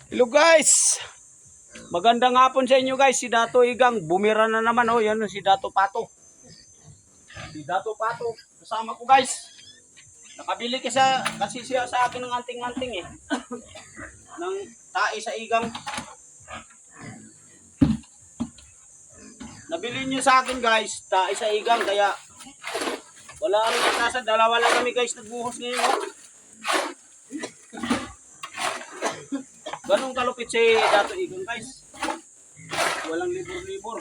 Hello guys. Magandang hapon sa inyo guys. Si Dato Igang bumira na naman oh. Yan si Dato Pato. Si Dato Pato kasama ko guys. Nakabili kasi siya sa akin ng anting-anting eh. Ng tae sa igang. Nabili niyo sa akin guys, tae sa igang kaya wala rin nasa dalawa lang kami guys nagbuhos ngayon oh. Ganong kalupit si Dato Igang guys. Walang libur-libur.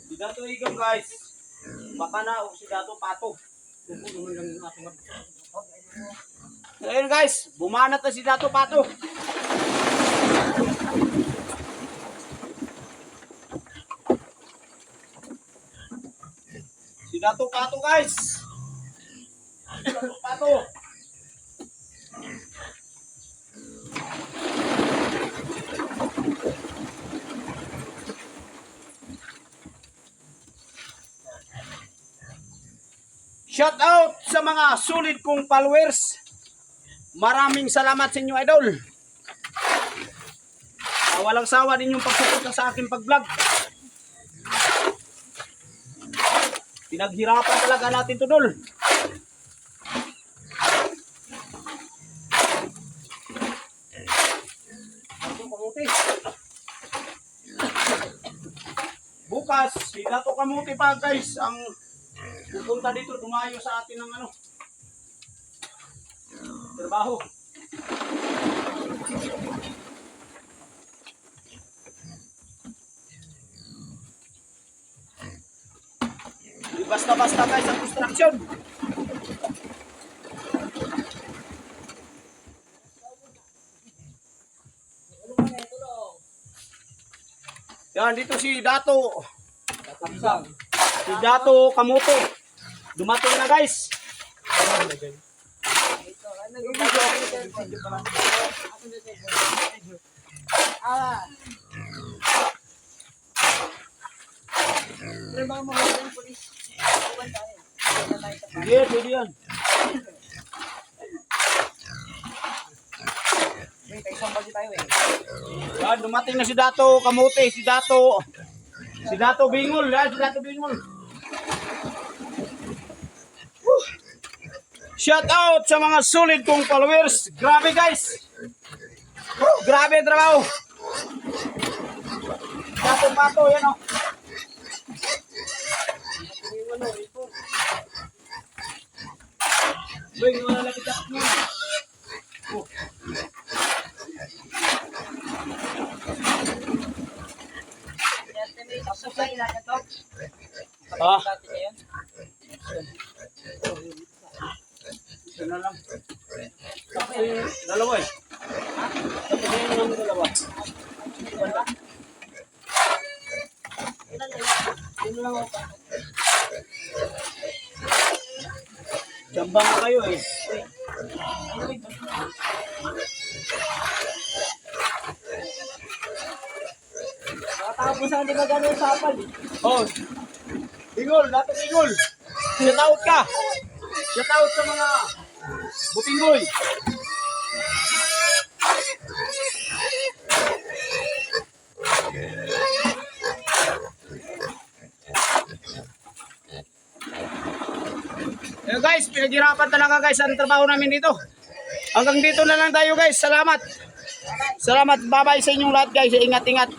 Si Dato Igang guys. Baka na o si Dato Pato. Ayun guys, bumanat na si Dato Pato. Si Dato Pato guys. Si Dato Pato. Shout out sa mga sulit kong followers. Maraming salamat sa inyo idol. Walang sawa din yung pagsuporta sa aking pag-vlog. Pinaghirapan talaga natin to dol. Bukas, si Dato Kamuti pa guys ang pupunta dito, tumayo sa atin ng ano trabaho. Di basta-basta guys ang construction. Yan, dito si Dato. Si Dato Kamuti. Dumating na guys. Sige, pwede yan. Yan, dumating na si Dato Kamuti, si Dato Bingol, yan, si Dato Bingol. Shout out sa mga solid kong followers. Grabe guys. Grabe trabaho. Dato Pato, yan o. Boy, wala lapit ako mo. Ah. Isa na lang. Dalawa eh. Tapos yan yung dalawa. Yun lang ako. Jambang kayo eh. Tapos ang di ba gano'n sa apal eh? Oh. Bingol, Dato Bingol. Shout out ka. Shout out sa mga butinggoy. Eh guys, pinaghirapan talaga guys ang trabaho namin dito. Hanggang dito na lang tayo guys. Salamat. Salamat. Bye-bye sa inyong lahat guys. Ingat-ingat.